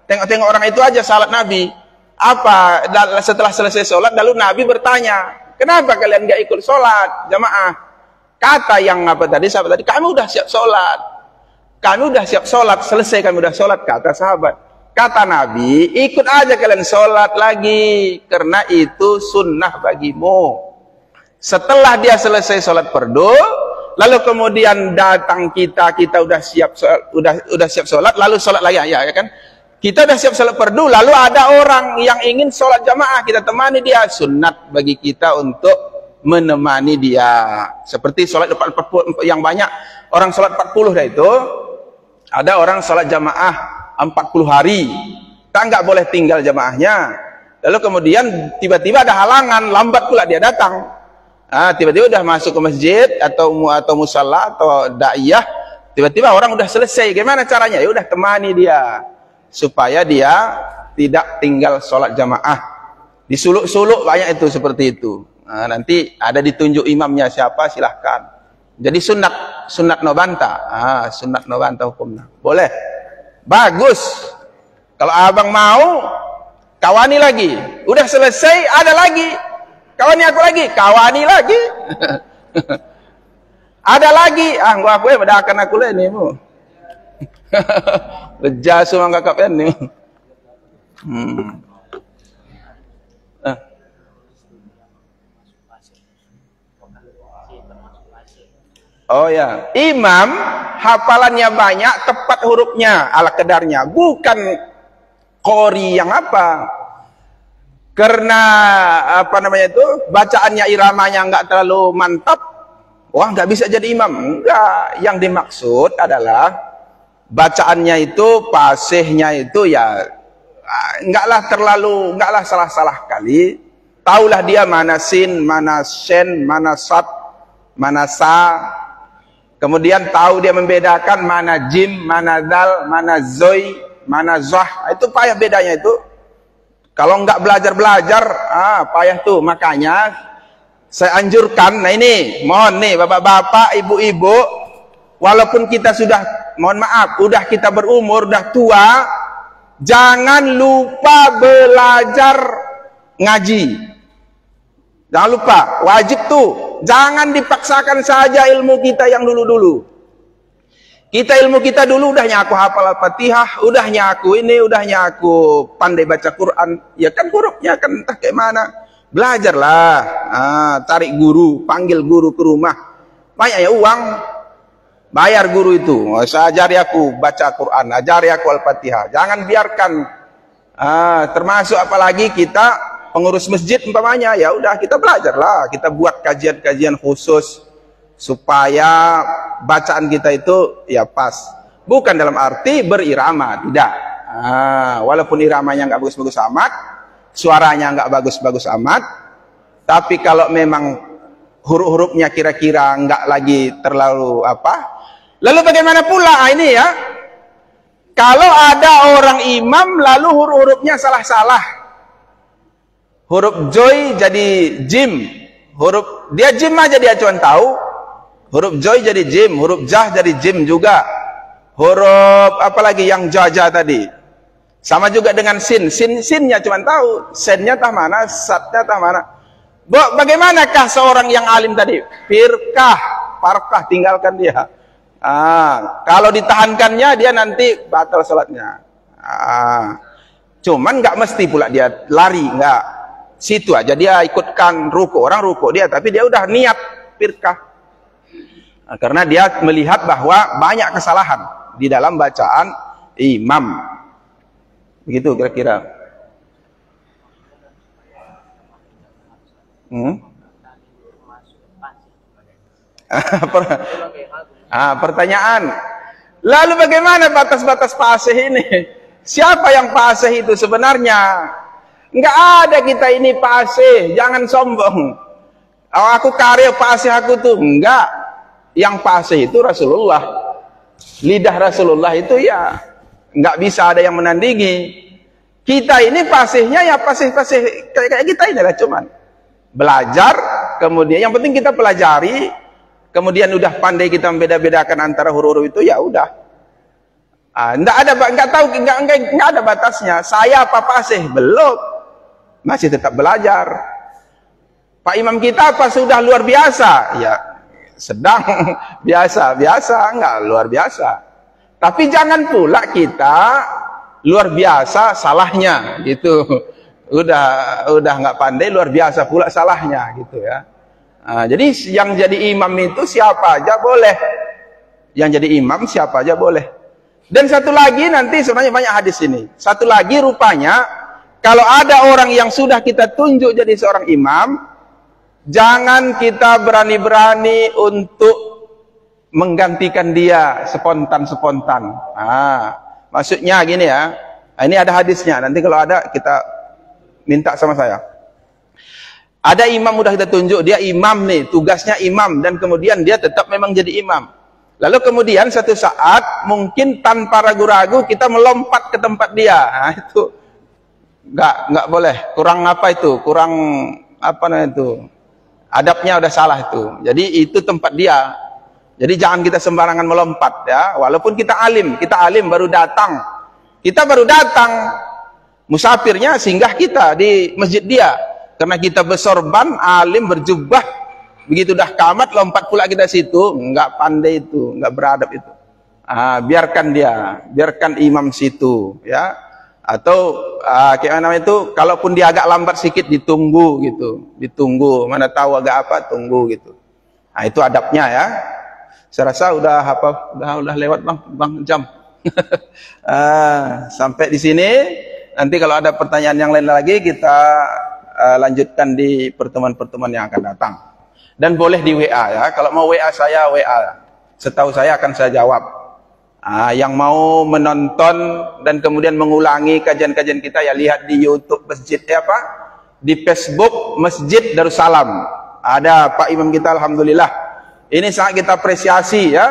tengok-tengok orang itu aja salat Nabi. Apa? Setelah selesai sholat, lalu Nabi bertanya, kenapa kalian nggak ikut sholat jamaah? Kata yang apa tadi, sahabat tadi, kami udah siap sholat, selesai kami udah sholat, kata sahabat. Kata Nabi, ikut aja kalian sholat lagi, karena itu sunnah bagimu. Setelah dia selesai sholat fardu, lalu kemudian datang kita udah siap sholat, lalu sholat lagi, ya kan? Kita udah siap sholat fardu, lalu ada orang yang ingin sholat jamaah, kita temani dia, sunnat bagi kita untuk menemani dia. Seperti sholat 40 yang banyak orang sholat 40 dah itu. Ada orang sholat jamaah 40 hari, kita nggak boleh tinggal jamaahnya. Lalu kemudian tiba-tiba ada halangan, lambat pula dia datang. Tiba-tiba udah masuk ke masjid atau musalla atau da'iyah, tiba-tiba orang udah selesai. Gimana caranya? Ya udah temani dia supaya dia tidak tinggal sholat jamaah. Disuluk-suluk banyak itu seperti itu. Nanti ada ditunjuk imamnya siapa, silahkan. Jadi sunat no bantah. Sunat no bantah hukumnya. Boleh. Bagus. Kalau abang mau, kawani lagi. Udah selesai, ada lagi. Kawani aku lagi, kawani lagi. Ada lagi. Gua aku bedakan aku lah ni mu. Bejasu mangkakap ni. Oh ya, imam hafalannya banyak, tepat hurufnya, ala kedarnya, bukan qori yang apa. Karena apa namanya itu, bacaannya iramanya enggak terlalu mantap, wah enggak bisa jadi imam. Enggak, yang dimaksud adalah bacaannya itu, fasihnya itu ya enggaklah salah-salah kali. Taulah dia mana sin, mana shen, mana sad, mana sa. Kemudian tahu dia membedakan mana jim, mana dal, mana zoi, mana zah. Itu payah bedanya itu. Kalau enggak belajar, payah tuh. Makanya saya anjurkan, nah ini, mohon nih bapak-bapak, ibu-ibu, walaupun kita sudah, mohon maaf, udah kita berumur, udah tua, jangan lupa belajar ngaji. Jangan lupa, wajib tuh. Jangan dipaksakan saja ilmu kita yang dulu-dulu. Ilmu kita dulu udahnya aku hafal Al-Fatihah, udahnya aku ini, udahnya aku pandai baca Quran. Ya kan hurufnya kan entah kayak mana. Belajarlah, cari guru, panggil guru ke rumah. Banyak ya uang, bayar guru itu. Ajari aku baca Quran, ajari aku Al-Fatihah. Jangan biarkan, termasuk apalagi kita pengurus masjid umpamanya, ya udah kita belajarlah, kita buat kajian-kajian khusus supaya bacaan kita itu ya pas. Bukan dalam arti berirama, tidak. Walaupun iramanya nggak bagus-bagus amat, suaranya nggak bagus-bagus amat, tapi kalau memang huruf-hurufnya kira-kira nggak lagi terlalu apa. Lalu bagaimana pula ini ya? Kalau ada orang imam lalu huruf-hurufnya salah-salah. Huruf joy jadi jim. Huruf dia jim aja dia cuma tahu. Huruf joy jadi jim, huruf jah jadi jim juga. Huruf apalagi yang jaja tadi. Sama juga dengan sin. Sinnya cuma tahu, sennya tah mana, satnya tah mana. Bagaimanakah seorang yang alim tadi? Farkah tinggalkan dia. Kalau ditahankannya dia nanti batal salatnya. Cuman nggak mesti pula dia lari, nggak. Situ aja dia ikutkan ruku, orang ruku dia, tapi dia udah niat firqah. Karena dia melihat bahwa banyak kesalahan di dalam bacaan imam. Begitu kira-kira. Pertanyaan. Lalu bagaimana batas-batas fasih ini? Siapa yang fasih itu sebenarnya? Enggak ada kita ini fasih, jangan sombong. Aku karya fasih aku tuh enggak. Yang fasih itu Rasulullah. Lidah Rasulullah itu ya enggak bisa ada yang menandingi. Kita ini fasihnya ya fasih-fasih kayak kita ini lah, cuman belajar, kemudian yang penting kita pelajari, kemudian udah pandai kita membeda-bedakan antara huruf-huruf itu, ya udah. Enggak ada batasnya. Saya apa fasih? Belum. Masih tetap belajar. Pak imam kita apa sudah luar biasa? Ya, sedang biasa, enggak luar biasa. Tapi jangan pula kita luar biasa salahnya gitu. Udah enggak pandai, luar biasa pula salahnya gitu ya. Jadi yang jadi imam itu siapa aja boleh. Yang jadi imam siapa aja boleh. Dan satu lagi nanti sebenarnya banyak hadis ini. Satu lagi rupanya kalau ada orang yang sudah kita tunjuk jadi seorang imam, jangan kita berani-berani untuk menggantikan dia spontan-spontan. Maksudnya gini ya. Ini ada hadisnya. Nanti kalau ada kita minta sama saya. Ada imam udah kita tunjuk, dia imam nih, tugasnya imam, dan kemudian dia tetap memang jadi imam. Lalu kemudian satu saat mungkin tanpa ragu-ragu kita melompat ke tempat dia. Itu enggak boleh. Kurang apa itu? Kurang apa namanya itu? Adabnya udah salah itu. Jadi itu tempat dia. Jadi jangan kita sembarangan melompat ya. Walaupun kita alim baru datang. Kita baru datang. Musafirnya singgah kita di masjid dia. Karena kita bersorban, alim, berjubah. Begitu dah kamat, lompat pula kita situ. Enggak pandai itu, enggak beradab itu. Biarkan dia, biarkan imam situ ya. Atau kayak mana itu, kalaupun dia agak lambat sedikit ditunggu gitu. Ditunggu, mana tahu agak apa, tunggu gitu. Itu adabnya ya. Saya rasa udah lewat bang jam. Sampai di sini. Nanti kalau ada pertanyaan yang lain lagi kita lanjutkan di pertemuan-pertemuan yang akan datang. Dan boleh di WA ya. Kalau mau WA saya, WA. Setahu saya akan saya jawab. Yang mau menonton dan kemudian mengulangi kajian-kajian kita ya lihat di YouTube masjid di Facebook Masjid Darussalam. Ada Pak Imam kita alhamdulillah. Ini sangat kita apresiasi ya.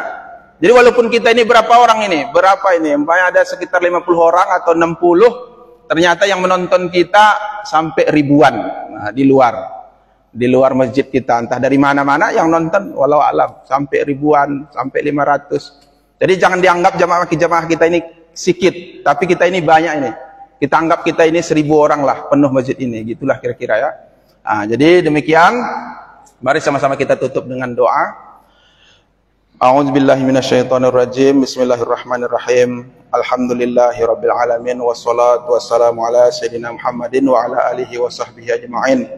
Jadi walaupun kita ini berapa orang ini? Berapa ini? Umpamanya ada sekitar 50 orang atau 60. Ternyata yang menonton kita sampai ribuan di luar masjid kita, entah dari mana-mana yang nonton, walau alam sampai ribuan, sampai 500. Jadi jangan dianggap jamaah kita ini sedikit, tapi kita ini banyak ini. Kita anggap kita ini 1000 orang lah penuh masjid ini, gitulah kira-kira ya. Jadi demikian, mari sama-sama kita tutup dengan doa. A'udzubillahi minasyaitonirrajim. Bismillahirrahmanirrahim. Alhamdulillahirabbil alamin wassalatu wassalamu ala sayyidina Muhammadin wa ala alihi wa sahbihi ajma'in.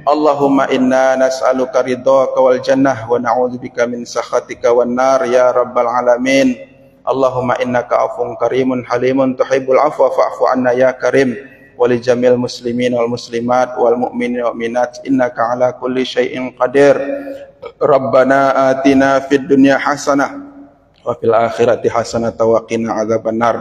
Allahumma inna nas'aluka ridhaka wal jannah wa na'udzubika min sakhatika wan nar ya rabbal alamin. Allahumma innaka afuwwun karimun halimun tuhibbul afwa fa'fu anna ya karim. Wa li jamil muslimin wal muslimat wal mu'minin wal mu'minat innaka ala kulli syai'in qadir. Rabbana atina fid dunya hasanah wa fil akhirati hasanah wa qina adzabannar.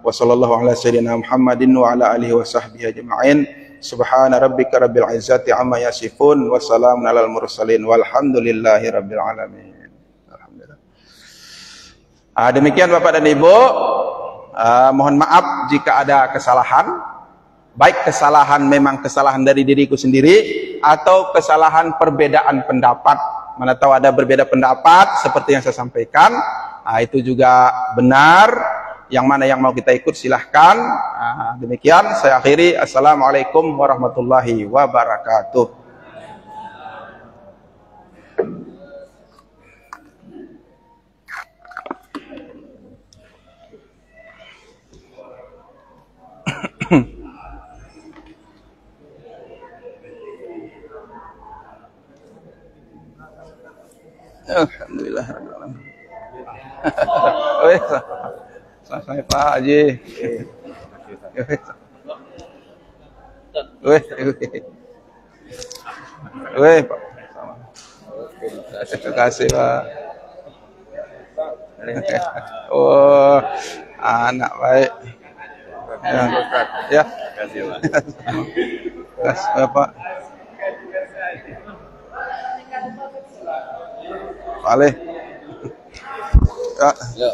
Wa sallallahu ala sayyidina Muhammadin wa ala alihi wa sahbihi ajma'in. Subhana rabbika rabbil izzati amma yasifun wa salamun alal mursalin walhamdulillahi rabbil alamin. Alhamdulillah. Demikian Bapak dan Ibu, mohon maaf jika ada kesalahan, baik kesalahan memang kesalahan dari diriku sendiri atau kesalahan perbedaan pendapat. Mana tahu ada berbeda pendapat seperti yang saya sampaikan, itu juga benar. Yang mana yang mau kita ikut silahkan. Demikian saya akhiri. Assalamualaikum warahmatullahi wabarakatuh. Alhamdulillah. Sampai Pak Haji. Pak. Terima kasih Pak. Oh, anak baik. Ya. Terima kasih Pak. Pak Ali. Ya.